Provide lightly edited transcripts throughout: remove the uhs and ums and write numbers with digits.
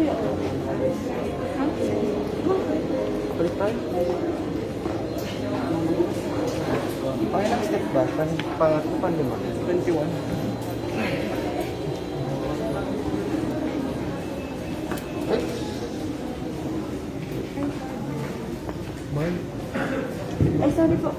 Balik tayo. Pangilang step ba? Pangatlo, panlima? 21. Mark? Ay, sorry po.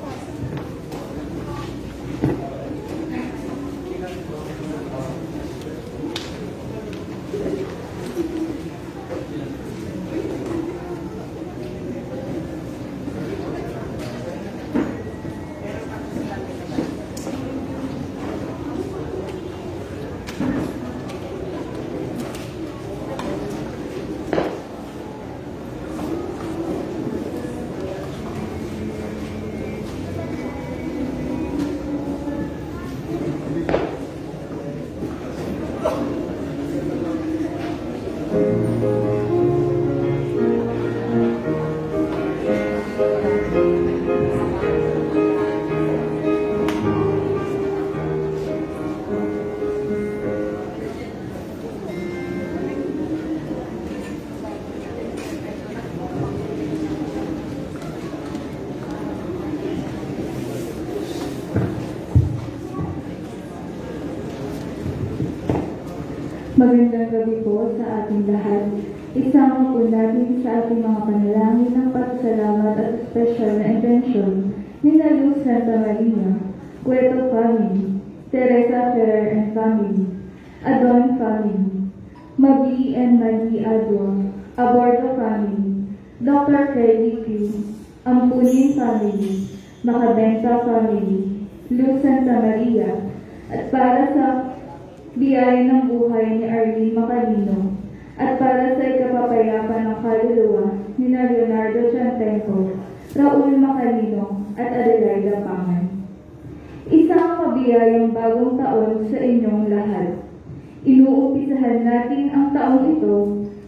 Magandang gabi po sa ating lahat. Isama po natin sa ating mga panalangin ng pagsalamat at special na intensyon ni Luz Santa Maria, Cueto family, Teresa Ferrer and family, Adon family, Mabi and Marie Adon, Abordo family, Dr. Freddy Q, Ampunin family, Macabenta family, Luz Santa Maria, at para sa biyaya ng buhay ni Arlene Macalino at para sa ikapapayapa ng kaluluwa ni Leonardo Chantenco, Raul Macalino at Adelaida Pangan. Isang mabiyayang bagong taon sa inyong lahat. Inuumpisahan natin ang taong ito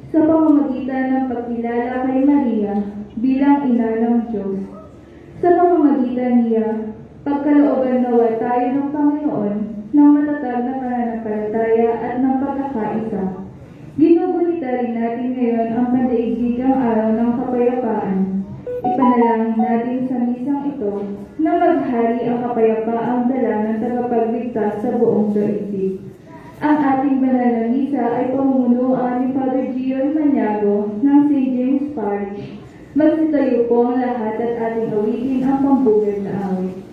sa pamamagitan ng pagkilala kay Maria bilang ina ng Diyos. Sa pamamagitan niya, pagkalooban nawa tayo ng Panginoon ng matatag na pananampalataya at ng pagkakaisa. Ginugunita rin natin ngayon ang pandaigdigang araw ng kapayapaan. Ipanalangin natin sa misang ito na maghari ang kapayapaang dala ng tagapagligtas sa buong daigdig. Ang ating banal na misa ay pamumunuan ni Father Gio Maniago ng St. James Parish. Magsitayo po ang lahat at ating awitin ang pambugad na awit.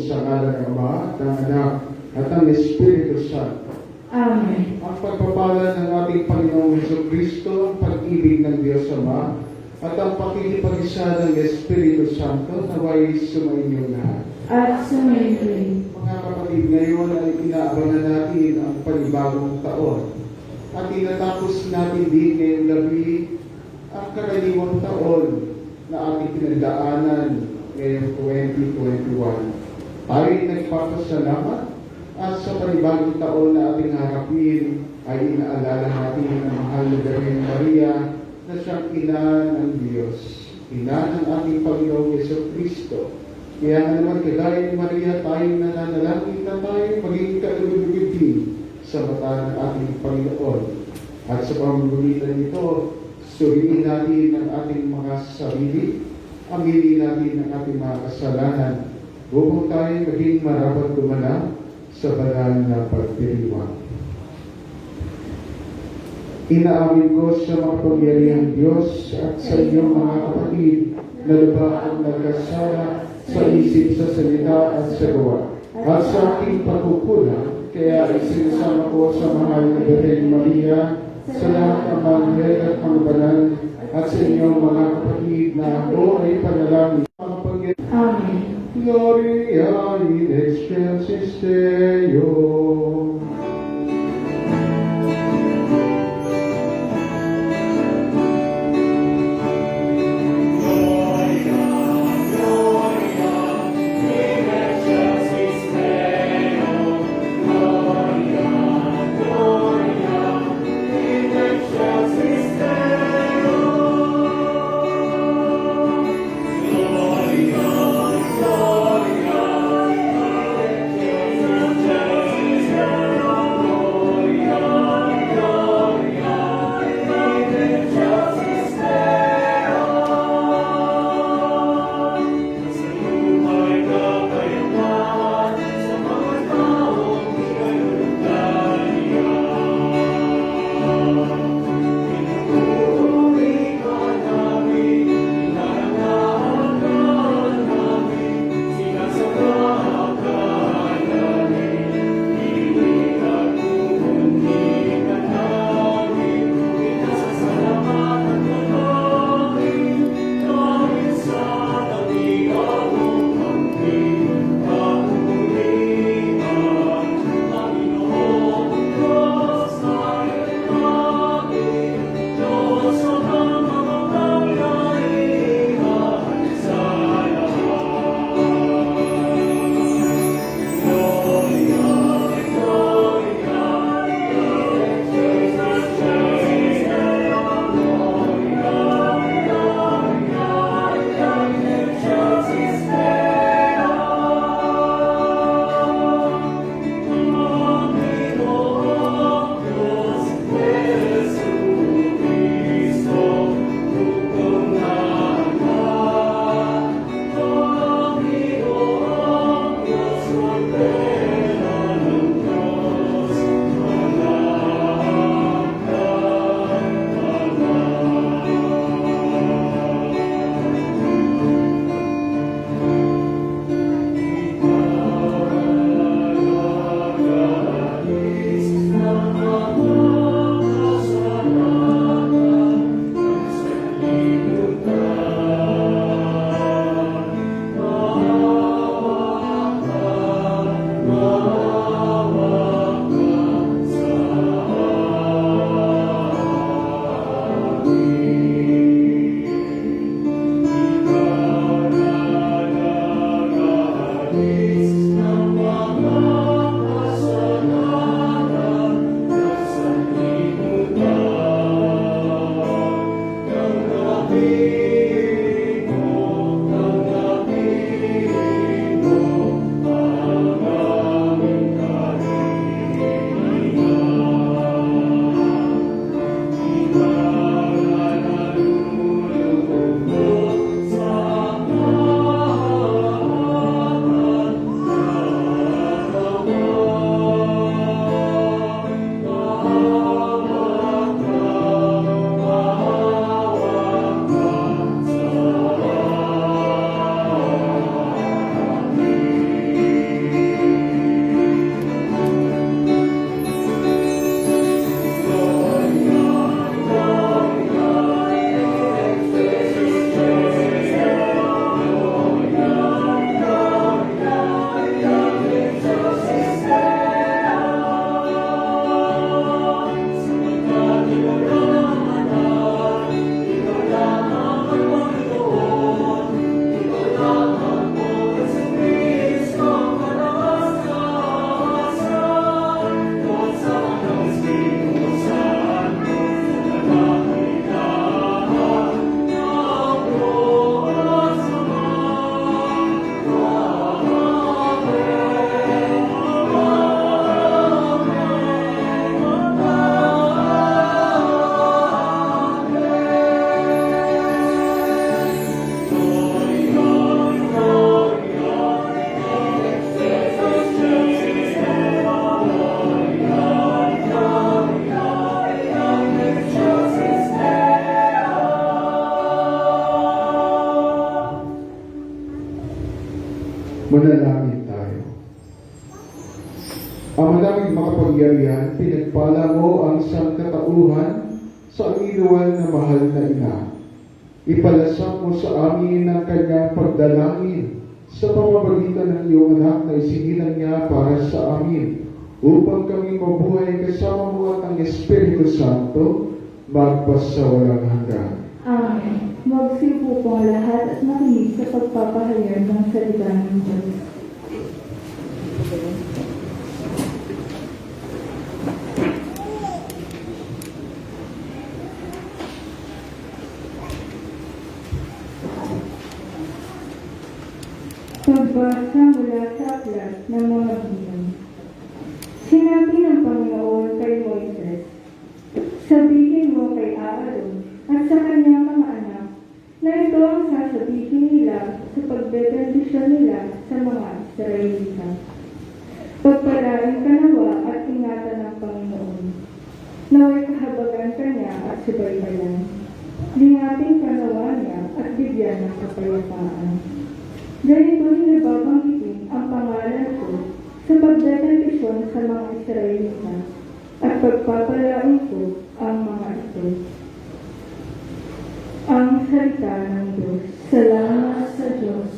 sa ngalan ng Ama, at ng Anak, at ng Espiritu Santo. Amen. Ang pagpapala ng ating Panginoong Jesucristo, ang pag-ibig ng Diyos Ama, at ang pakikipag-isa ng Espiritu Santo naway sumainyo lahat. At sumayin. Mga kapatid, ngayon ay inaabangan natin ang panibagong taon. At tinatapos natin din ngayong gabi ang karaniwang taon na ating pinagdaanan ngayong 2021. Tayo'y nagpapasalamat at sa panibagong taon na ating harapin ay inaalala natin ang mahal na Birhen Maria na siyang ina ng Diyos, ina ng ating Panginoong Jesucristo. Kaya nga naman kagaya ni Maria, tayong nananalangin na tayo maging kalulugid din sa mata ng ating Panginoon. At sa pamamagitan nito, suriin natin ang ating mga sarili, aminin natin ang ating mga kasalanan, upang tayo maging marapat gumanap sa banal na pagdiriwang. Inaamin ko sa makapangyarihang Diyos at sa inyong mga kapatid na lubha ang nagkasala sa isip, sa salita at sa gawa, at sa aking pagkukulang, kaya isinasama ko sa mahal na Birhen Maria, sa lahat ng mga anghel at mga banal, at sa inyong mga kapatid na ako ay panalangin. Amen. Gloria in excelsis Deo. Manalangin tayo. Ang madaming makapangyarihan, pinagpala mo ang sangkatauhan sa iniluwan na mahal na ina. Ipalasap mo sa amin ang kanyang pagdalangin sa pamamagitan ng iyong anak na isinilang niya para sa amin, upang kami mabuhay kasama mo at ang Espiritu Santo, magpasawalang hanggan. Amen. Magsipo po ang lahat at makinig sa pagpapahayag ng salita ng Diyos. Pagbasa mula sa aklat ng mga bilang. Sinabi ng Panginoon kay Moises, sabihin mo kay Aaron at sa kanyang mga anak na ito ang sasabihin nila sa pagbebendisyon nila sa mga Israelita. Pagpalain ka nawa at ingatan ng Panginoon. Naway kahabagan ka niya at subaybayan. Lingatin ka nawa niya at bigyan ng kapayapaan. Ganito nilababanggitin ang pangalan ko sa pagdedesisyon sa mga Israelita at pagpapalain ko ang mga ito. Ang salita ng Diyos. Salamat sa Diyos.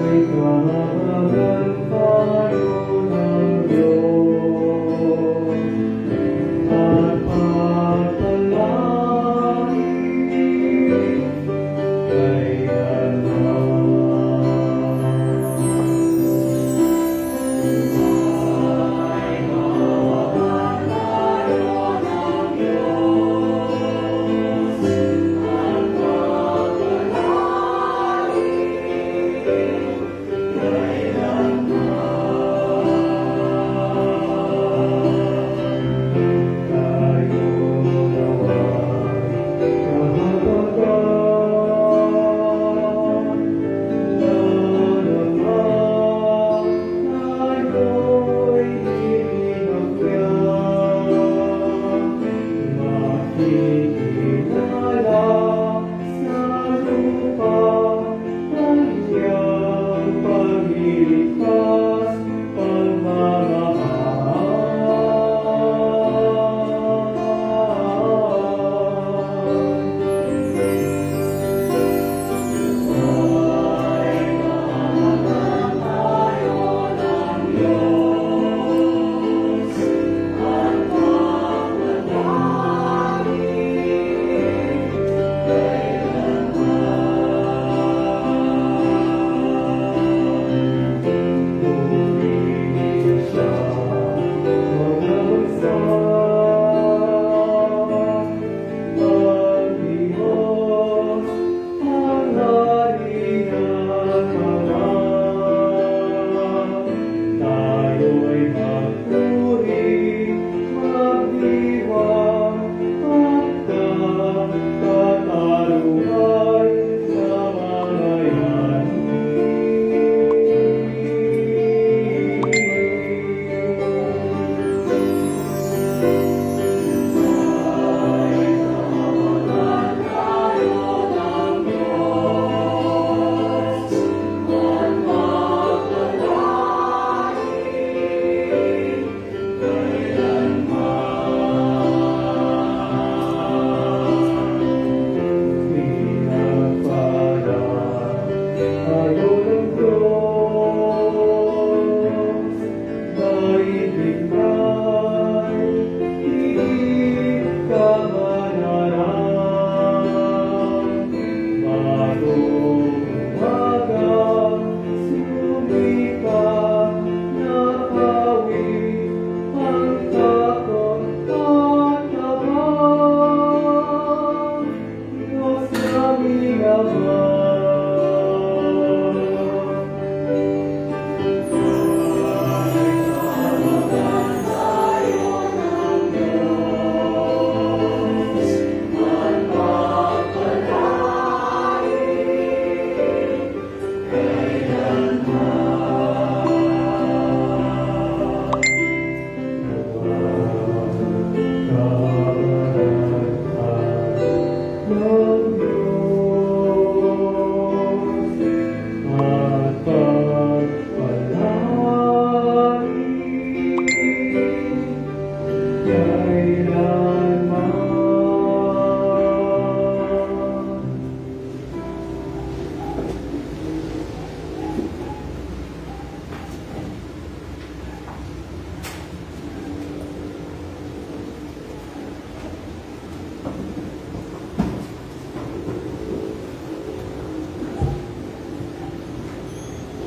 Ay, kahabagan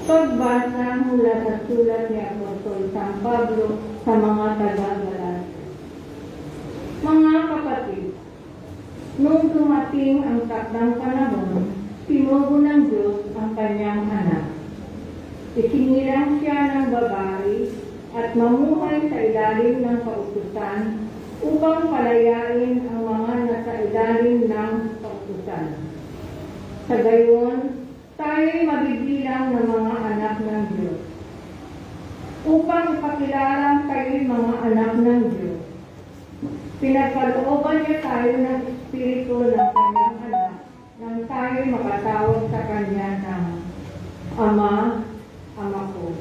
Pagbasa mula sa sulat ni Apostol San Pablo sa mga taga-Galacia. Mga kapatid, nung dumating ang takdang panahon, tinugo ng Diyos ang kanyang anak. Isinilang siya ng babae at mamuhay sa ilalim ng kautusan upang palayain ang mga nasa ilalim ng kautusan. Sa gayon, tayo'y mabibilang ng mga anak ng Diyos. Upang ipakilalang kayo'y mga anak ng Diyos, pinagkalooban niya tayo ng Espiritu ng kanyang anak nang tayo'y makatawag sa kanya ng Ama, Ama ko.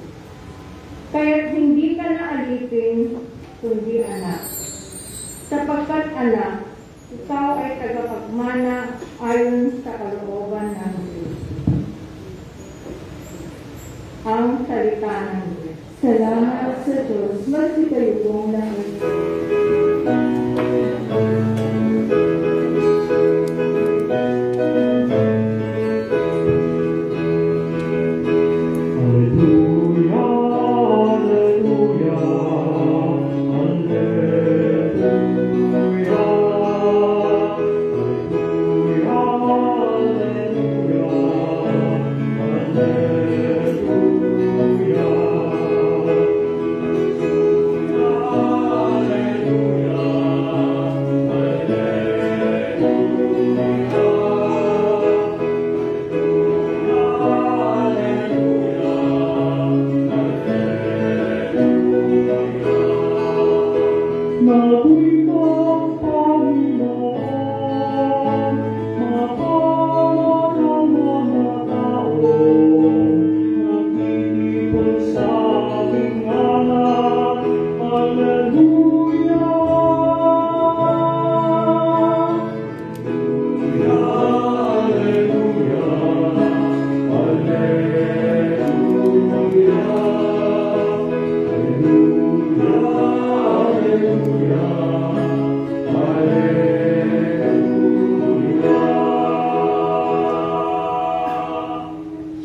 Kaya't hindi ka na alipin, kundi anak. Sapagkat anak, ikaw ay tagapagmana ayon sa kalooban ng Diyos. Ang salita ng Diyos. Salamat sa Diyos. Magsitayo pong lahat.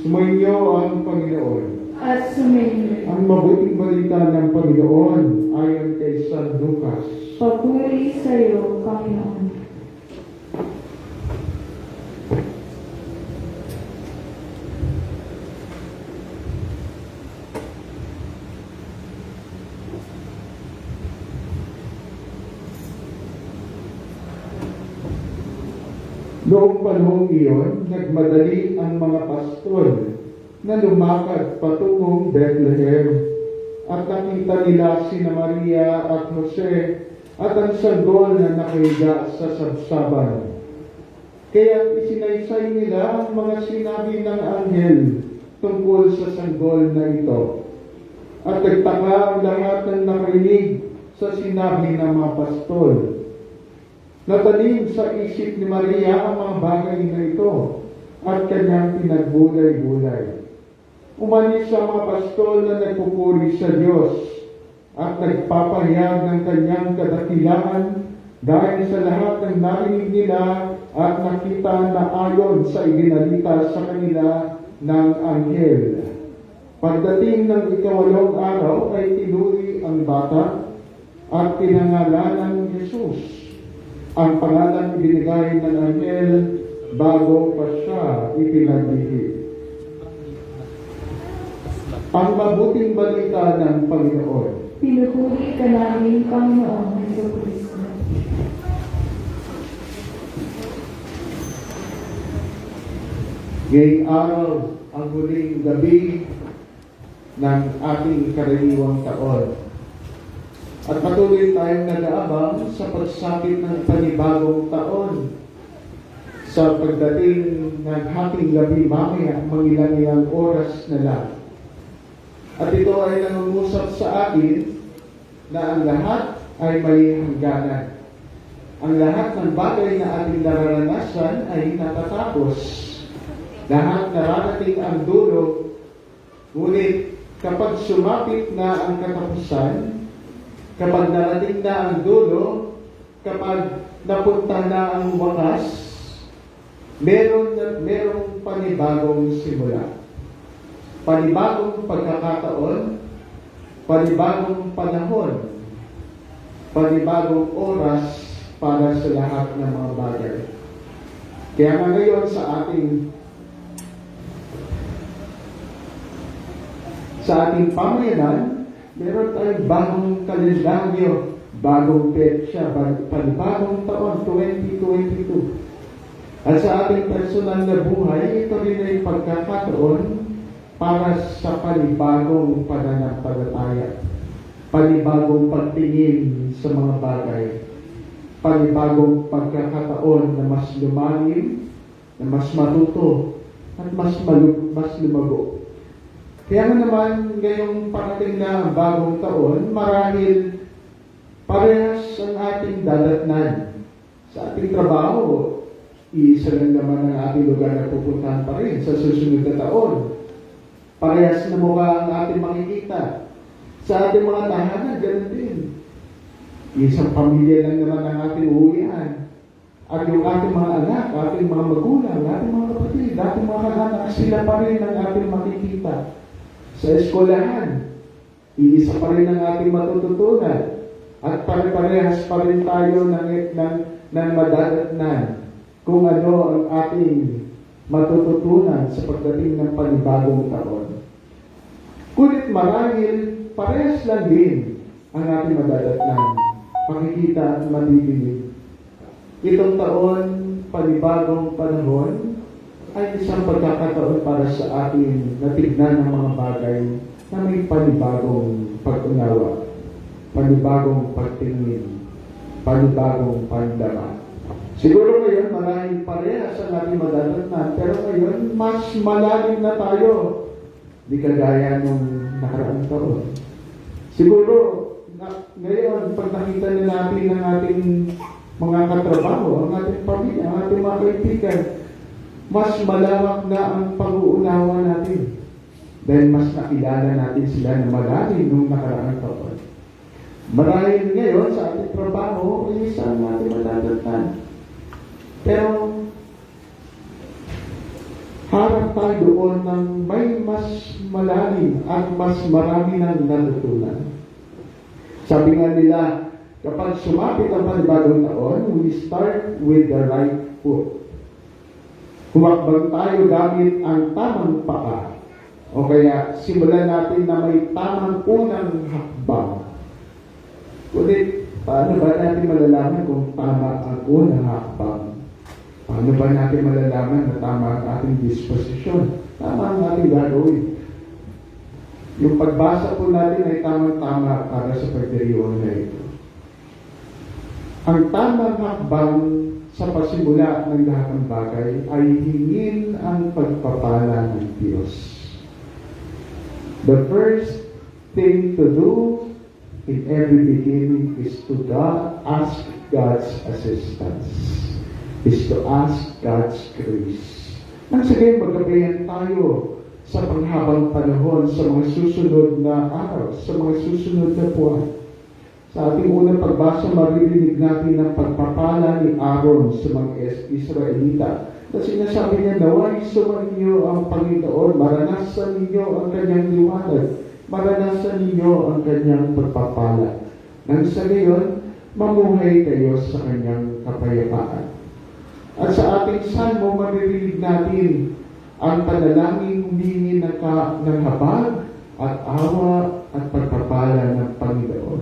Sumainyo ang Panginoon. At sumainyo. Ang mabuting balita ng Panginoon ayon kay San Lucas. Papuri sa iyo, Panginoon. Noong panahong iyon, nagmadali ang mga pastol na lumakad patungong Bethlehem at nakita nila sina Maria at Jose at ang sanggol na nakahiga sa sabsaban. Kaya isinaysay nila ang mga sinabi ng anghel tungkol sa sanggol na ito. At nagtaka ang lahat ng nakarinig sa sinabi ng mga pastol. Natanim sa isip ni Maria ang mga bagay na ito at kanyang pinagbulay-bulay. Umalis sa mga pastol na nagpupuri sa Diyos at nagpapahayag ng kanyang kadakilaan dahil sa lahat ng narinig nila at nakita na ayon sa ibinalita sa kanila ng anghel. Pagdating ng ikawalong araw ay tinuri ang bata at pinangalanan Jesus. Ang pangalan ibinigay ng anghel bago pa siya ipinaglihim. Ang mabuting balita ng Panginoon. Pinupuri ka namin, Panginoon Jesucristo. Ngayong araw ang huling gabi ng ating karaniwang taon. At patuloy tayong nag-aabang sa pagsapit ng panibagong taon. Sa pagdating ng hating gabi mamaya, mangilang-ilang oras na lang. At ito ay nangungusap sa atin na ang lahat ay may hangganan. Ang lahat ng bagay na ating nararanasan ay natatapos. Lahat nararating ang dulo, ngunit kapag sumapit na ang katapusan, kapag narating na ang dulo, kapag napunta na ang wakas, merong panibagong simula. Panibagong pagkakataon, panibagong panahon, panibagong oras para sa lahat ng mga bagay. Kaya nga ngayon sa ating pamayanan, meron tayong bagong kalendaryo, bagong petsa, panibagong taon, 2022. At sa ating personal na buhay, ito rin ay pagkakataon para sa panibagong pananampalataya, panibagong pagtingin sa mga bagay, panibagong pagkakataon na mas lumalim, na mas matuto, at mas lumago. Kaya naman, ngayong parating na ang bagong taon, marahil parehas ang ating dadatnan. Sa ating trabaho, isa lang naman ang ating lugar na pupuntahan pa rin sa susunod na taon. Parehas na mukha ang ating makikita. Sa ating mga tahanan, ganun din. Isang pamilya lang naman ang ating uwian. At yung ating mga anak, ating mga magulang, ating mga kapatid, ating mga kananak, sila pa rin ang ating makikita. Sa eskwelahan, iisa pa rin ang ating matututunan. At pare-parehas pa rin tayo ng madadatnan kung ano ang ating matututunan sa pagdating ng panibagong taon. Ngunit marahil parehas lang din ang ating madadatnan, makikita at madidinig. Itong taon, panibagong panahon, ay isang pagkakataon para sa atin na tignan ng mga bagay na may panibagong pag-unawa, panibagong pagtingin, panibagong pandama. Siguro ngayon, marahil parehas ang ating madadatnan, pero ngayon, mas malalim na tayo. Di kagaya nung nakaraang taon. Siguro, ngayon, pag nakita na natin ang ating mga katrabaho, ang ating pamilya, ang ating mga kaibigan, mas malawak na ang pag-uunawa natin. Dahil mas nakilala natin sila na malalim nung nakaraang taon. Marahil ngayon, sa ating trabaho, ay isang ating madadatnan. Pero, harap tayo doon ng may mas malalim at mas marami ng natutunan. Sabi nga nila, kapag sumapit ang panibagong taon, we start with the right foot. Humakbang tayo gamit ang tamang paa. O kaya, simulan natin na may tamang unang hakbang. Kulit, paano ba natin malalaman kung tama ang unang hakbang? Paano ba natin malalaman na tama ang ating disposisyon? Tama ang ating gagawin. Yung pagbasa po natin ay tamang-tama para sa pagdiriwang na ito. Ang tamang hakbang sa pasimula ng lahat ng bagay ay hingin ang pagpapala ng Diyos. The first thing to do in every beginning is to ask God's assistance. Is to ask God's grace. Nang sige, magabayan tayo sa panghabang panahon, sa mga susunod na araw, sa mga susunod na buwan. Sa ating unang pagbasa, maririnig natin ang pagpapala ni Aaron sa mga Israelita. Kasi sinasabi niya, naway sumainyo ang Panginoon, maranasan ninyo ang kanyang liwanag, maranasan ninyo ang kanyang pagpapala. Nang sa gayon, mamuhay kayo sa kanyang kapayapaan. At sa ating salmo, maririnig natin ang panalangin humingi ng habag at awa at pagpapala ng Panginoon.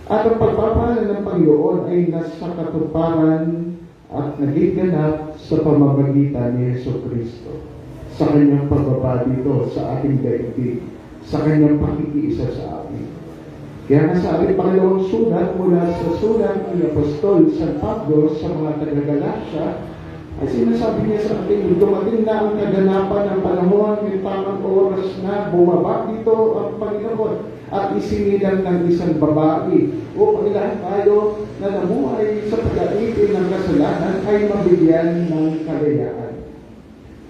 At ang pagpapala ng Panginoon ay nasa katuparan at naging ganap sa pamamagitan ni Jesucristo. sa kanyang pagbaba dito sa ating daigdig, sa kanyang pakikiisa sa atin. Kaya nga sa ating pangalawang sulat mula sa sulat ni Apostol San Pablo sa mga taga-Galacia, ay sinasabi niya sa atin, dumating na ang kaganapan ng panahon, yung tamang oras na bumaba dito ang Panginoon at isinilang ng isang babae upang lahat tayo na namuhay sa pag-aipin ng kasalanan ay mabigyan ng kalayaan.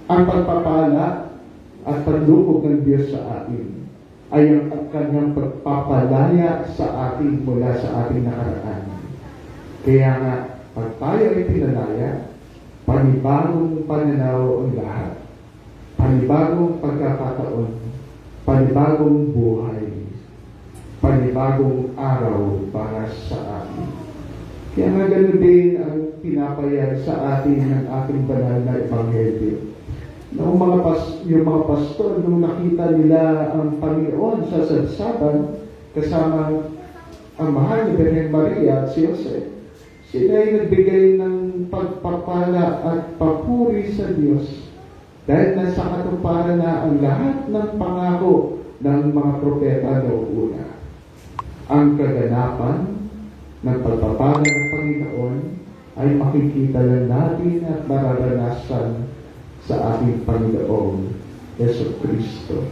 Ang pagpapala at paglubog ng Diyos sa atin ay ang kanyang pagpapalaya sa atin mula sa ating nakaraan. Kaya nga, pag tayo ay pinalaya, panibagong pananaw ang lahat, panibagong pagkakataon, panibagong buhay, panibagong araw para sa atin. Kaya nga ganun din ang pinapayag sa atin ng ating banal na Ebanghelyo. Yung mga pastor, nung nakita nila ang Panginoon sa sadsaban, kasama ang mahal na Birhen Maria at si Jose, sila ay nagbigay ng pagpapala at papuri sa Diyos dahil nasa katuparan na ang lahat ng pangako ng mga propeta noong una. Ang kaganapan ng pagpapala ng Panginoon ay makikita lang natin at mararanasan sa ating Panginoong Yesu Kristo.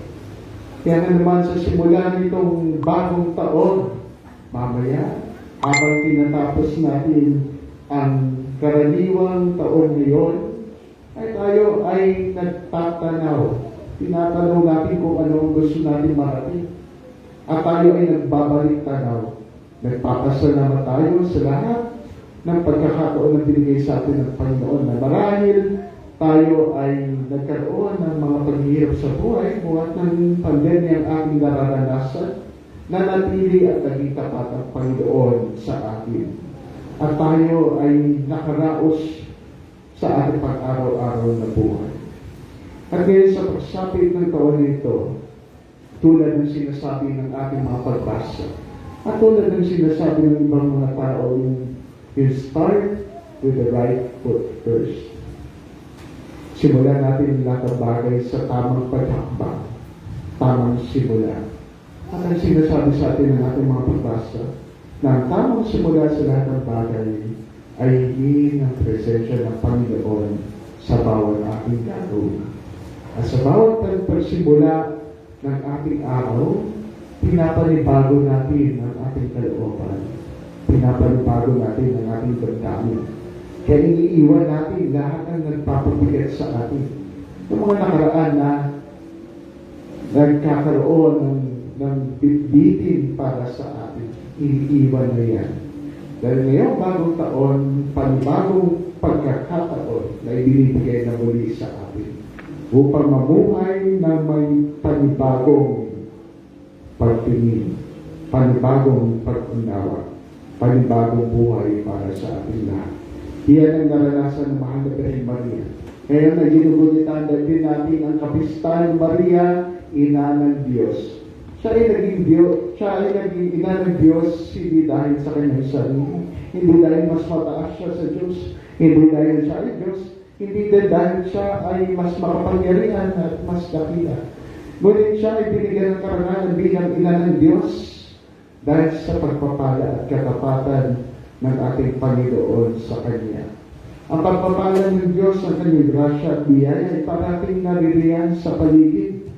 Kaya naman sa simula nitong bagong taon, mamaya, habang tinatapos natin ang karaniwang taon ngayon, ay tayo ay nagtatanaw. Tinatanong natin kung ano ang gusto natin marating. At tayo ay nagbabalik tanaw. Nagpapasalamat tayo sa lahat ng pagkakataon na binigay sa atin ng Panginoon na marahil tayo ay nagkaroon ng mga paghihirap sa buhay buhat ng pandemya ang ating nararanasan na natili at naging tapat ang Panginoon sa atin. At tayo ay nakaraos sa ating pag-araw-araw na buhay. At ngayon sa pagsapit ng taon nito, tulad ng sinasabi ng ating mga pagbasa, at tulad ng sinasabi ng ibang mga tao, you start with the right foot first. Simulan natin lahat ng bagay sa tamang paghakbang, tamang simula. At ang sinasabi sa atin ng ating mga pagbasa, na ang tamang simula sa lahat ng bagay ay hingin ang presensya ng Panginoon sa bawat ating gagawin. At sa bawat pagsimula ng ating araw, pinapanibago natin ang ating kalooban. Pinapanibago natin ang ating damdamin. Kaya iniiwan natin lahat ang nagpapabigat sa atin. Yung mga nakaraan na nagkakaroon ng bitbitin para sa atin, iniiwan na yan. Dahil ngayong bagong taon, panibagong pagkakataon na ibinibigay na muli sa atin upang mamuhay na may panibagong pagtingin, panibagong pag-unawa, panibagong buhay para sa ating lahat. Iyan ang naranasan ng mahal na Birhen Maria. Kaya na ginugulitan din natin ang kapistahan Maria, ina ng Diyos. Siya ay naging ina ng Diyos hindi dahil sa kanyang sarili, hindi dahil mas mataas siya sa Diyos, hindi dahil siya ay Diyos, hindi din dahil siya ay mas makapangyarihan at mas dakila. Ngunit siya ay binigyan ng karangalan bilang ina ng Diyos dahil sa pagpapala at katapatan ng ating Panginoon sa Kanya. Ang pagpapala ng Diyos sa Kanyang grasya at biyaya ay parating naririyan sa paligid.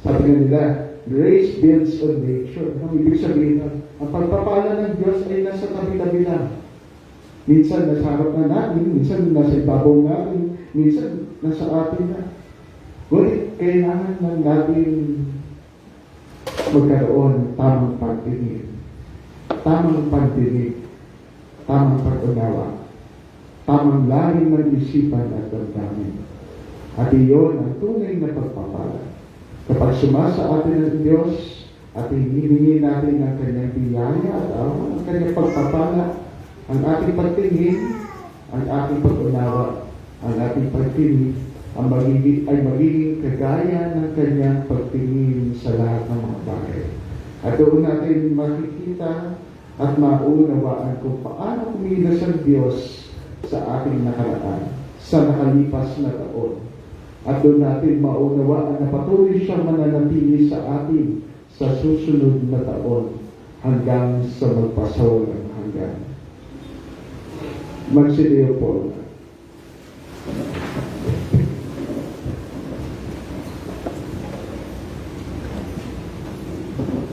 Sabi nila, grace builds on nature. Ang ibig sabihin, ang pagpapala ng Diyos ay nasa tabi-tabi lang. Minsan nasa harap na natin, minsan nasa ibabaw natin, minsan nasa atin na. Ngunit kailangan lang natin magkaroon ng tamang pagtingin, tamang pagdinig, tamang pag-unawa, tamang lalim ng isipan at damdamin. At iyon ang tunay na pagpapala. Kapag sumasa atin ang Diyos at hinihingi natin ang Kanyang biyaya at ang Kanyang pagpapala, ang ating pagtingin, ang ating pag-unawa, ang ating pagtingin, ay magiging kagaya ng Kanyang pagtingin sa lahat ng mga bagay. At doon natin makikita at maunawaan kung paano kumilos ang Diyos sa ating nakaraan, sa nakalipas na taon. at doon natin maunawaan na patuloy siyang mananatili sa atin sa susunod na taon hanggang sa magpasawalang hanggan. Magsidiyo po.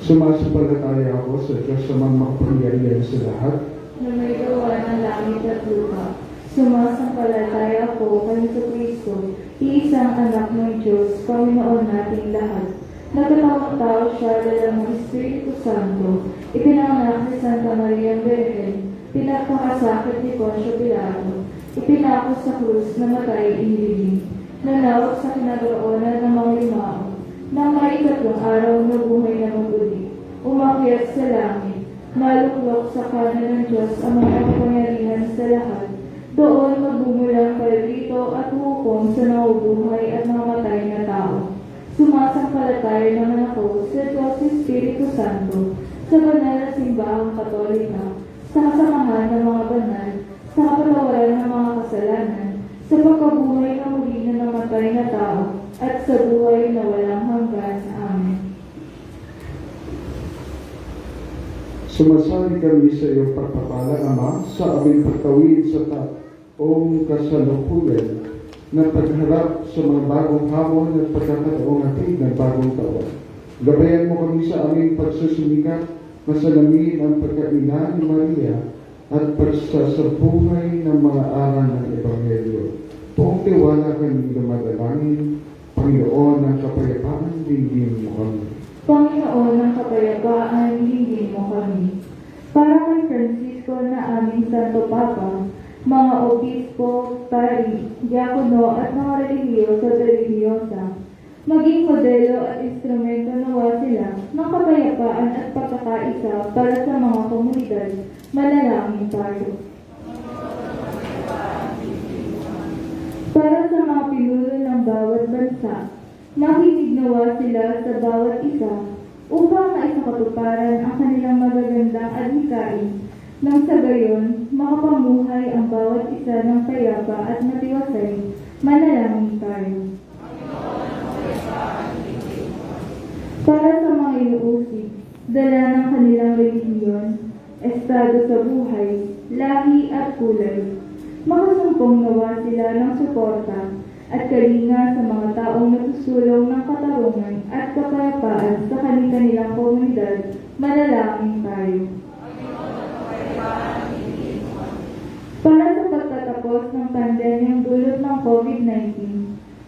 Sumasampalataya ako sa Diyos sa mga makapangyarihan sa lahat. Na may gawa ng langit at lupa. Sumasampalataya ako kay Kristo, iisang anak ng Diyos, Panginoon nating lahat. Nagkatawang tao siya dala ng Espiritu Santo, ipinanganak ni Santa Maria Virgen, pinagpakasakit ni Poncio Pilato, ipinako sa krus, namatay, iniliging, nanawag sa kinagroonan ng mga limao, nang maikatlong araw na buhay na maguli, umakyat sa langit, naluklok sa kanan ng Diyos ang mga kapangyarihan sa lahat. Doon magbumulang palito at hukom sa naubuhay at namatay na tao. Sumasampalataya naman ako sa Diyos Espiritu Santo, sa banal na simbahang Katolika, sa kasamahan ng mga banal, sa kapatawaran ng mga kasalanan, sa pagkabuhay na muli na namatay na tao, at sa buhay na walang hanggan. Amen. Sumasali kami sa iyong pagpapala, Ama, sa aming pagtawid sa taong kasalukuyan na pagharap sa mga bagong hamon at pagkakataong ating ng bagong taon. Gabayan mo kami sa aming pagsusumikap, masalamin ang pagkaina ni Maria at pagsasabuhay ng mga aral ng Ebanghelyo. Buong tiwala kami dumadalangin, Panginoon ng kapayapaan, dinggin mo kami. Panginoon ng kapayapaan, dinggin mo kami. Para kay Francisco na aming Santo Papa, mga obispo, pari, diakono at mga relihiyoso at relihiyosa, maging modelo at instrumento nawa sila ng kapayapaan at pagkakaisa para sa mga komunidad. Manalangin tayo. Para sa mga pinuno ng bawat bansa, nakinig nawa sila sa bawat isa upang maisakatuparan ang kanilang magagandang adhikain nang sa gayon makapamuhay ang bawat isa ng payapa at matiwasay. Manalangin tayo. Para sa mga inuusig, dala ng kanilang relihiyon, estado sa buhay, lahi at kulay, makasumpong nawa sila ng suporta at kalinga sa mga taong nasusulong ng katarungan at kapayapaan sa kanilang komunidad. Manalangin tayo. Para sa pagtatapos ng pandemyang dulot ng COVID-19,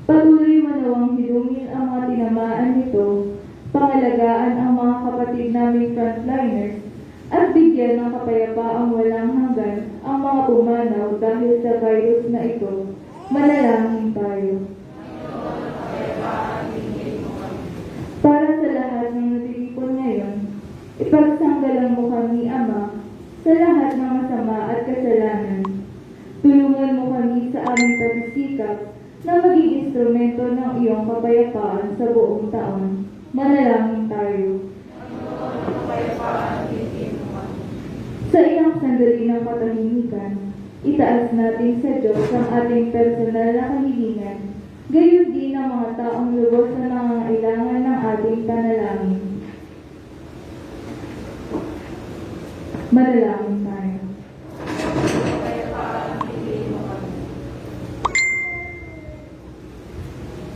patuloy mo nawang hilungin ang mga tinamaan nito, pangalagaan ang mga kapatid naming frontliners, at bigyan ng kapayapaang walang hanggan ang mga pumanaw dahil sa virus na ito. Manalangin tayo. Para sa lahat ng natilipon ngayon, ipagsanggalang mo kami, Ama, sa lahat ng masama at kasalanan. Tulungan mo kami sa aming pagsisikap na maging instrumento ng iyong kapayapaan sa buong taon. Manalangin tayo. Sa iyang sandali ng katahimikan, itaas natin sa Diyos ang ating personal na kahilingan, gayon din ang mga taong lubos na nangangailangan ng ating panalangin. Manalangin tayo.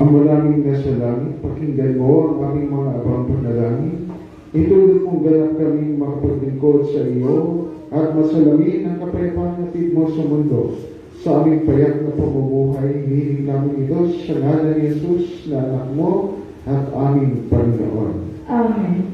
Ang malaming nasa langit, pakinggan mo ang aming mga abang panalangin. Itulog mong ganap kaming makapaglingkod sa iyo at masalamin ang kapayapaan natin mo sa mundo. Sa aming payak na pamumuhay, hihiling namin ito sa ngalan ni Jesus na anak mo at aming Panginoon. Amen.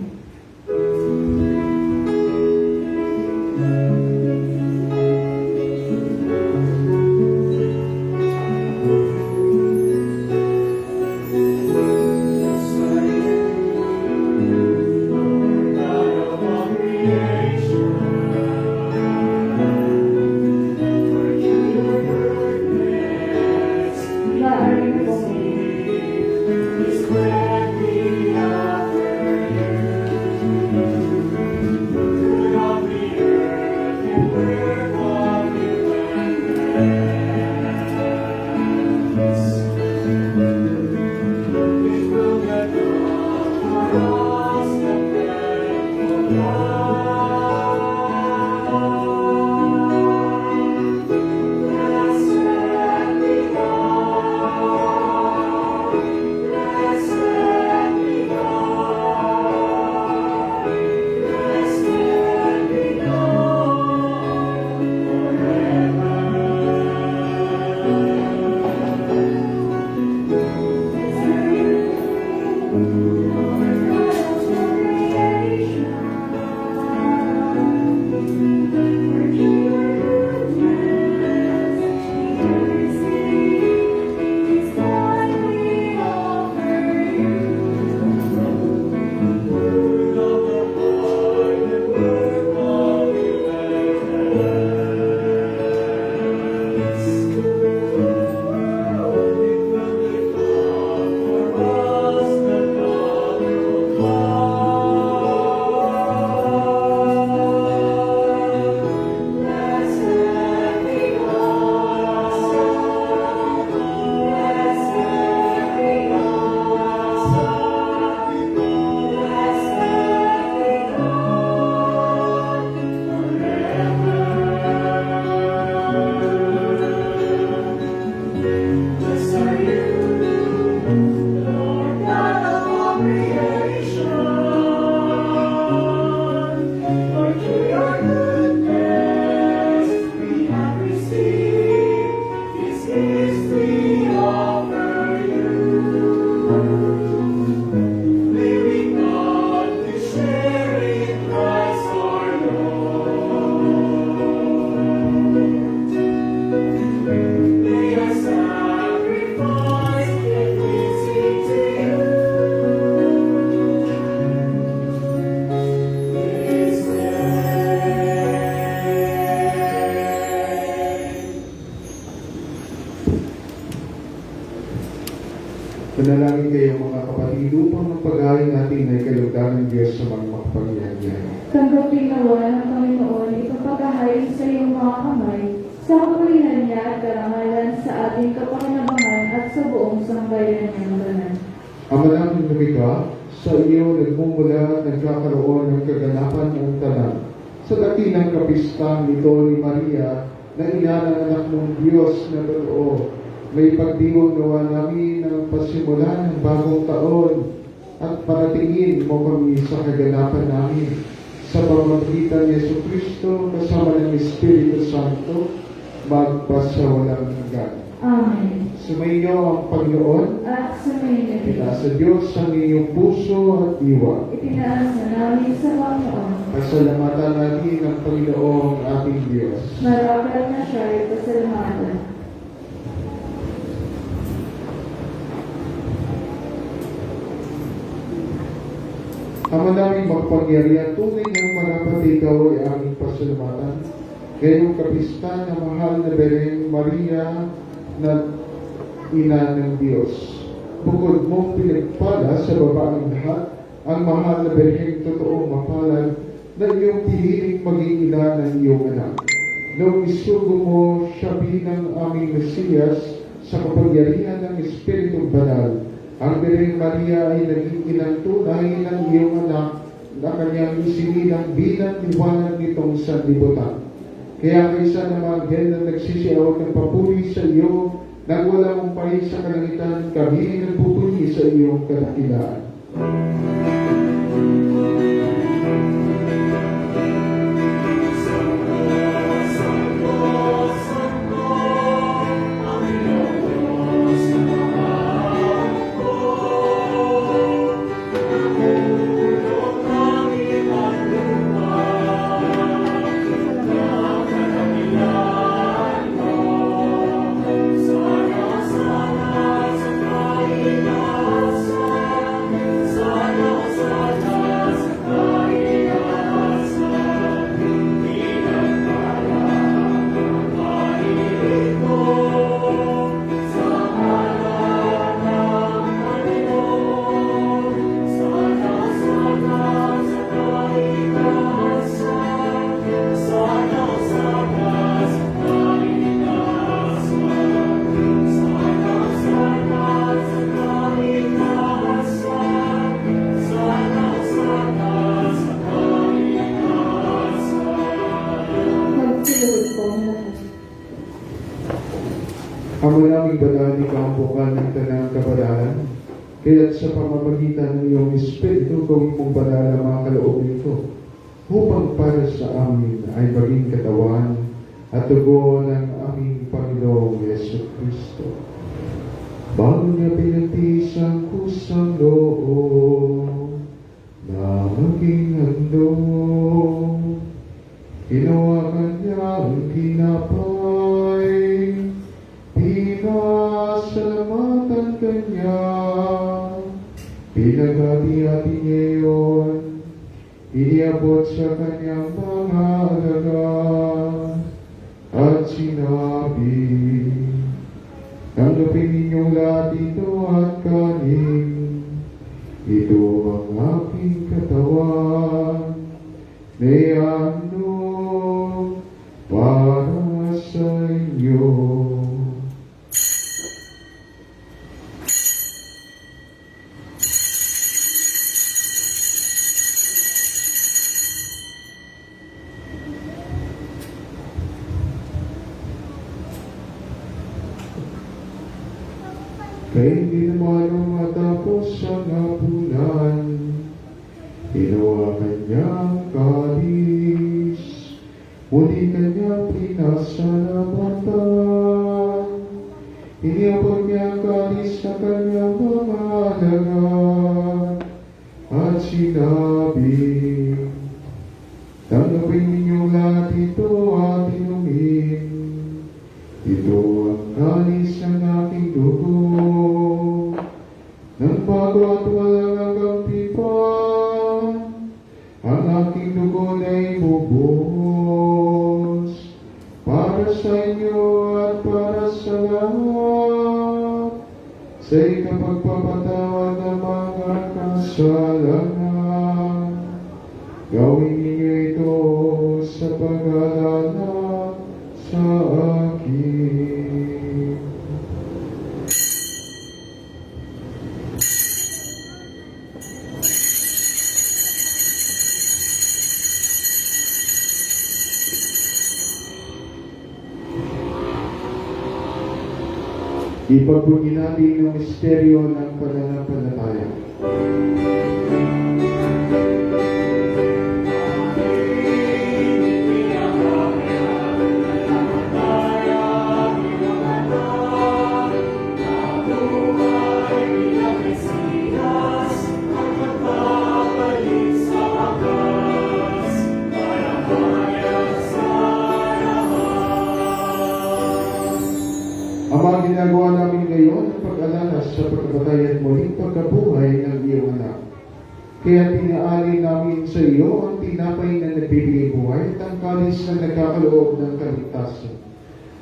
Manalangin kayo mga kapatid upang ang pag-aari natin ay kalugdan ng Diyos sa mga makapangyarihan. Tanggapin nawa ng Panginoon itong paghahain sa iyong mga kamay, sa kapulihan niya at karangalan sa ating kapakinabangan at sa buong sambayan niyang banal. Ama namin lumikha, sa iyo nagmumula at nagkakaroon ng kaganapan ng tanan. Sa dakilang kapistang ito ni Maria, na ina ng anak ng Diyos na totoo, may pagdiwang nawa namin ng pasimulan ng bagong taon at paratingin mo kami sa kaganapan namin. Sa pamamagitan ni Jesucristo kasama ng Espiritu Santo, magpasawalang hanggan. Amen. Sumainyo ang Panginoon. At sumayin Itaasa Diyos ang iyong puso at diwa. itinaas na namin sa Panginoon. Pasalamatan natin ang Panginoong ating Diyos. Marapat na siya ay pasalamatan. Ama naming magpangyarihan, tunay ng marapat ikaw ay aming pasalamatan. Ngayong kapista na mahal na Bereng Maria na ina ng Diyos. Bukod mong pinagpala sa babaeng lahat, ang mahal na Bereng totoong mapalad na iyong piniling maging ina ng iyong anak. Noong isugo mo siya bilang aming Mesiyas sa kapangyarihan ng Espiritu Banal, ang Bereng Maria ay naging inang tunay ng iyong anak na kanyang isinilang bilang liwanag nitong sanlibutan. Kaya kaysa ng mga anghel na nagsisiawag ng papuri sa iyo, nang walang umpay sa kalangitan, kami ay nagpupuri sa iyong kadakilaan. Magsiluhod po ang lahat. Ang maraming banal ni kampukan ng tanang kabanalan, kaya't sa pamamagitan ng iyong Espiritu, gawin mong banal ang mga kaloob ko, upang para sa amin ay maging katawan at dugo ng aming Panginoong Yesu Cristo. Bago niya pinagtiis ang kusang loob na maging handog, hinawakan niya ang tinapay, pinasalamatan kanya, pinaghati-hati niya yun, iniabot sa kanyang mga alagad, at sinabi, tanggapin ninyong lahat ito at kanin, ito ang aking katawan, na ihandog para sa inyo. Kaya hindi naman matapos ang hapunan, hinawakan niya ang kalis, muli kanya pinasalamatan, iniabot niya ang kalis sa kanyang mga alagad, at sinabi, tanggapin ninyong lahat ito at inumin, ito ang kalis ng aking dugo, ng bago at walang hanggang pa, ang aking dugo na ibubos, para sa inyo at para sa lahat, sa ikapagpapatawad ng mga kasalanan. Gawin niyo ito sa pag-alala sa akin. Ipagbuti natin ang misteryo ng pananampalataya. Ang mga ginagawa namin ngayon ang pag-alala sa pagkabatay at muling pagkabuhay ng iyong anak. Kaya tinaalin namin sa iyo ang tinapay na nagbibigay buhay at ang kalis na nagkakaloob ng kaligtasan.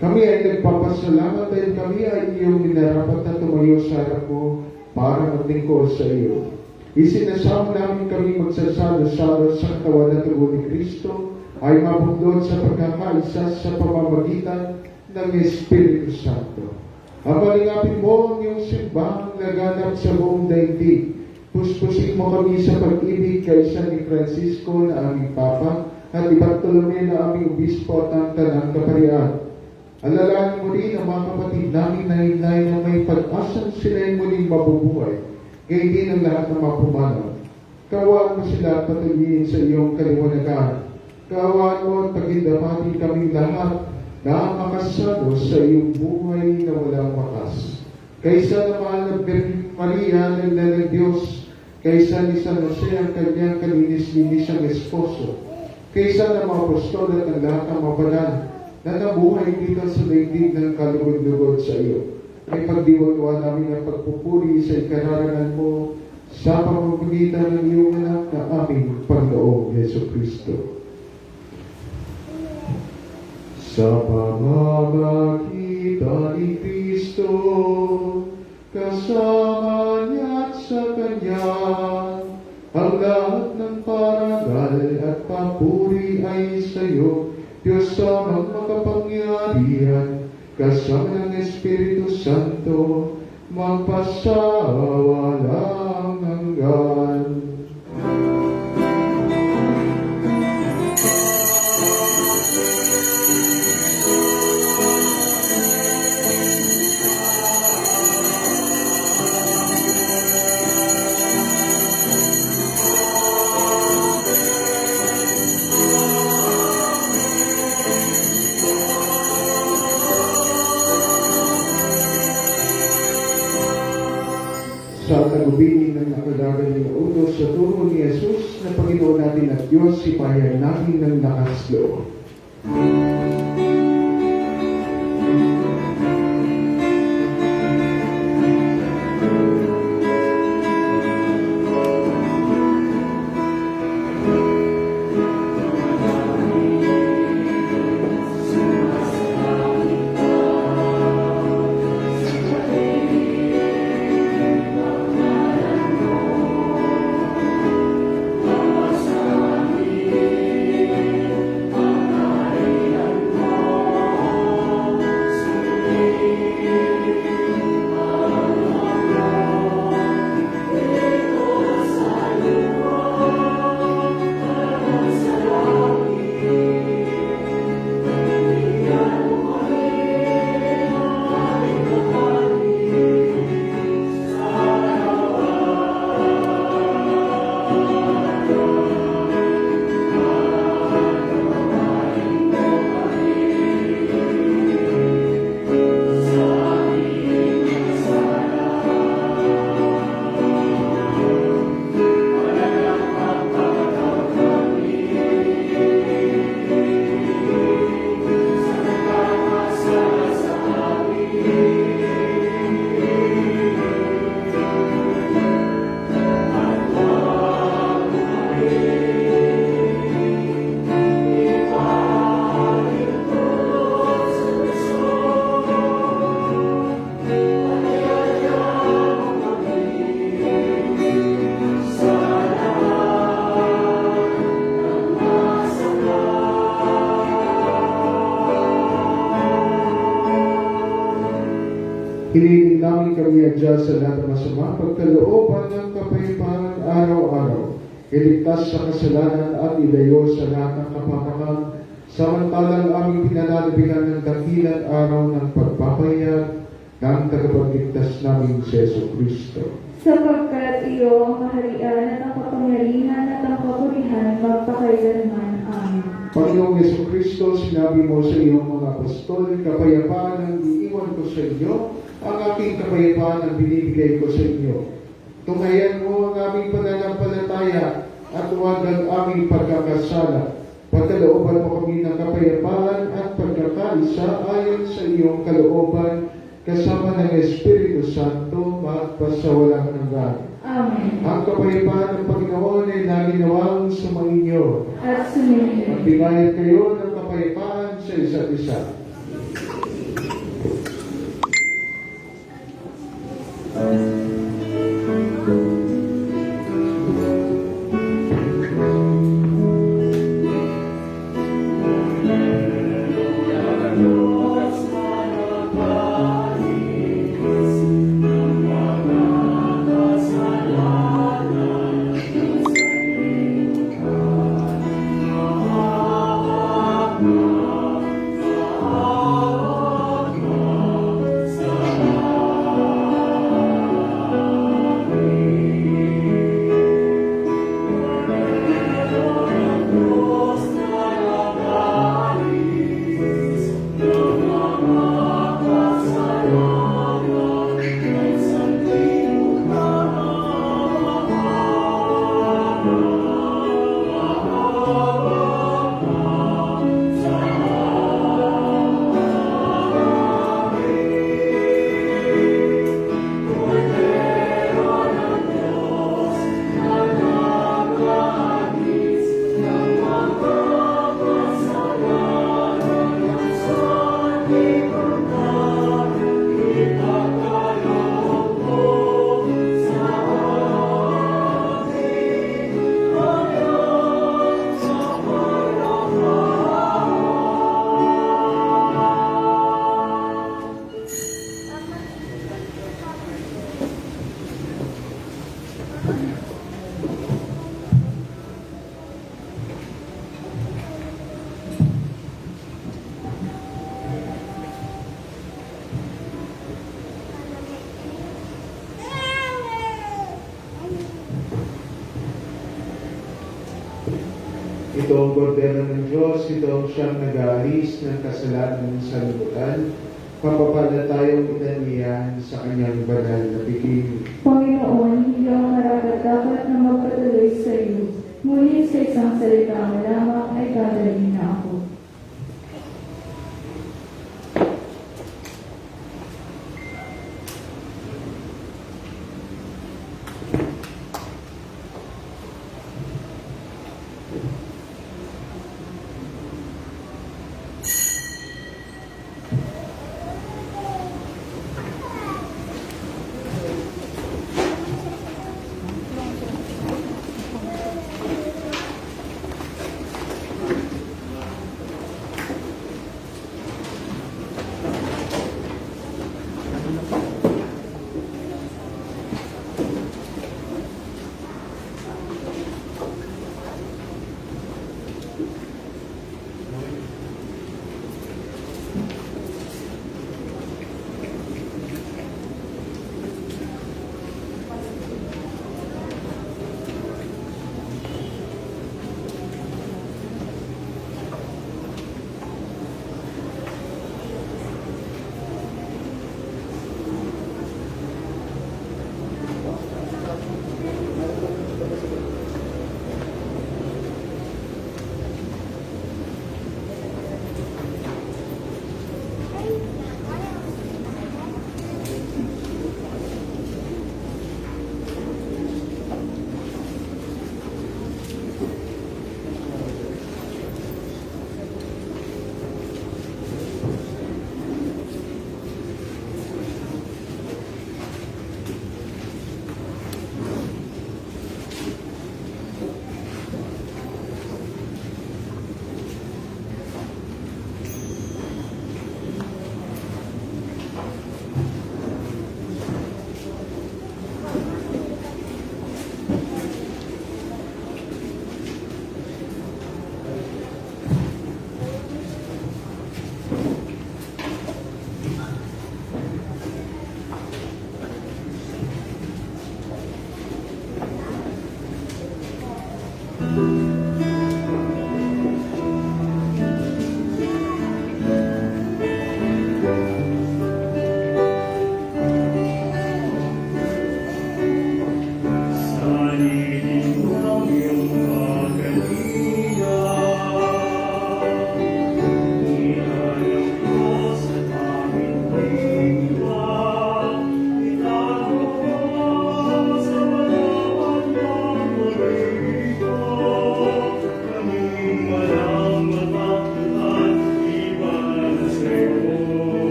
Kami ay nagpapasalamat dahil kami ay iyong minarapat na tumayo sa harap mo para maglingkod sa iyo. Isinasama namin kami magsasalo-salo sa katawan at tubo ni Kristo ay mabundod sa pagkakaisa sa pamamagitan ng Espiritu Santo. Abalingapin mo ang iyong simbahang laganap sa buong daigdig. Puspusin mo kami sa pag-ibig kaysa ni Francisco na aming Papa at ni Bartolome na aming Obispo at ang Tanang Kaparian. Alalahanin mo rin ang mga kapatid namin na hinay na may pag-asang sila'y muling mabubuhay. Ngayon din ang lahat ng mga pumanaw. Kawaan mo sila at patuloyin sa iyong kaliwanagan. Kawaan mo at pagindamatin kaming lahat na makasalo sa iyong buhay na walang wakas. Kaysa na mahal na Birhen Maria, nagna ng Diyos, kaysa ni San Jose ang kanyang kalinis-linis ang esposo, kaysa na mga apostol at ang lahat ng mga banal na nabuhay dito sa daigdig ng kalugod-lugod sa iyo. Ay pagdiwagawa namin ang pagpupuri sa ikararangan mo sa pamamagitan ng iyong anak na aming Panginoong Yesu Kristo. Sa pamamagitan ni Kristo, kasama niya at sa Kanya, ang lahat ng parangal at papuri ay sa iyo, Diyos amang makapangyarihan, kasama ng Espiritu Santo, magpasawalang hanggan. Sa tagubilin ng nakadagan ng utos sa turo ni Jesus na Panginoon natin at Diyos, sipayan natin ng lakas loob. iadya sa lahat ng masama, pagkalooban ng kapayapaan araw-araw, iligtas sa kasalanan at ilayo sa lahat ng kapahamakan, samantalang aming pinananabigan ng dakilang araw ng pagpapahayag ng tagapagligtas namin si Yesu Kristo. Sapagkat iyo ang kaharian at ang kapangyarihan at ang kapurihan magpakailanman. Amen. Panginoong Yesu Kristo, sinabi mo sa iyong mga apostol, kapayapaan ang iiwan ko sa inyo, ang aking kapayapaan ang binibigay ko sa inyo. Tunghayan mo ang aming pananampalataya at huwag ang aming pagkakasala. Pagkalooban mo kami ng kapayapaan at pagkakaisa ayon sa iyong kalooban, kasama ng Espiritu Santo, magpasawalang hanggan. Amen. Ang kapayapaan ng Panginoon ay naginawang sumainyo. At suminyo. Magbigayan kayo ng kapayapaan sa isa't isa. Ito ang kordero ng Diyos, ito ang siyang nag-aalis ng kasalanan sa libutan. Papapala tayong inanihan sa kanyang banal na piking. Panginoon, hindi ako marapat-dapat na magpatuloy sa iyo. Ngunit sa isang salita mo lamang ay gagawin na ako.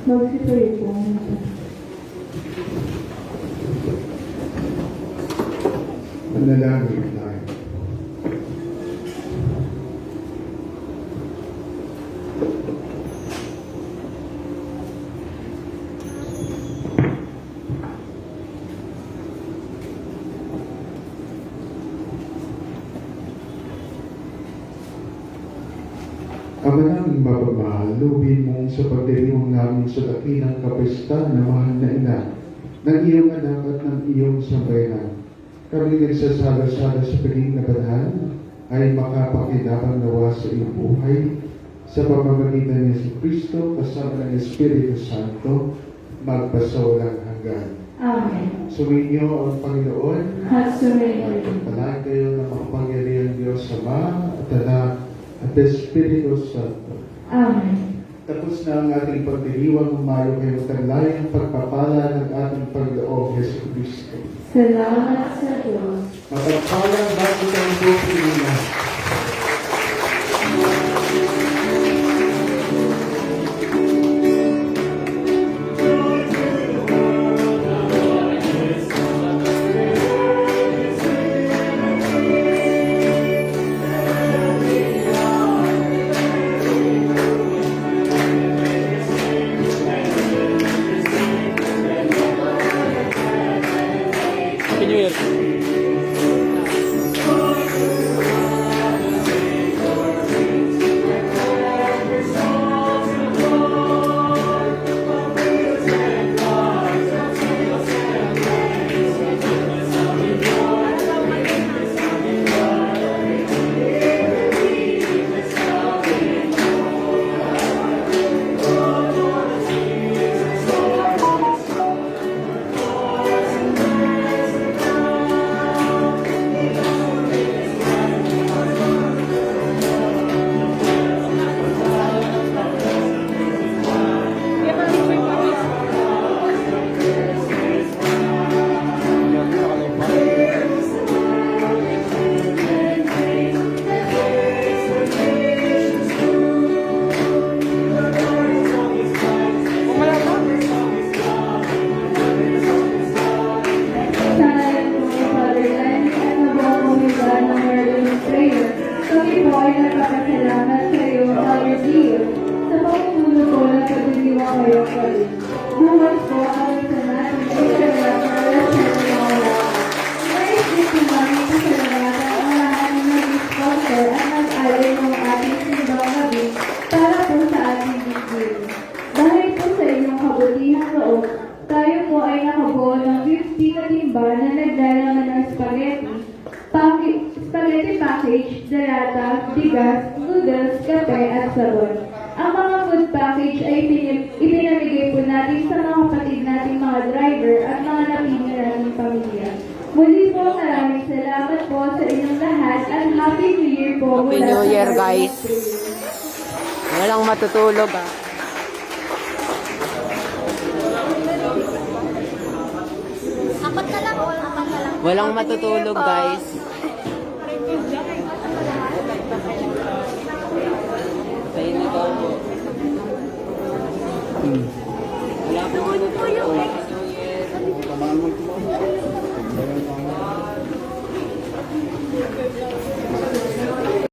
Magsituloy po. Manalangin tayo. Ama naming mapagmahal, lubin mo sa pagdiriwang namin sa dakilang kapesta na mahal na ina ng iyong anak at ng iyong sambayanan. Kami nagsasala-sala sa piling na banal ay makapakinabang nawa sa iyong buhay sa pamamagitan ni Jesucristo kasama ng Espiritu Santo, magpasawalang hanggan. Amen. Sumainyo ang Panginoon. At sumainyo. Pagpalain kayo ng makapangyarihang Diyos Ama at Anak at Espiritu Santo. Amen. Tapos na ang ating pagdiriwang, umayo kayo talay ang pagpapala ng ating Panginoong Jesucristo. Salamat sa Diyos. Mapagpalang bago ng buong Pilipinas. Happy New Year. Tayo po ay nakabuo ng 50 na timba na naglalaman ng spaghetti package, dalata, bigas, noodles, kape at sabon. Ang mga food package ay ipinamigay po natin sa mga kapatid nating mga driver at mga napili nating pamilya. Muli po, maraming salamat po sa inyong lahat at Happy New Year po. Happy New Year, guys. Walang matutulog ah. Apat na lang. Walang matutulog guys.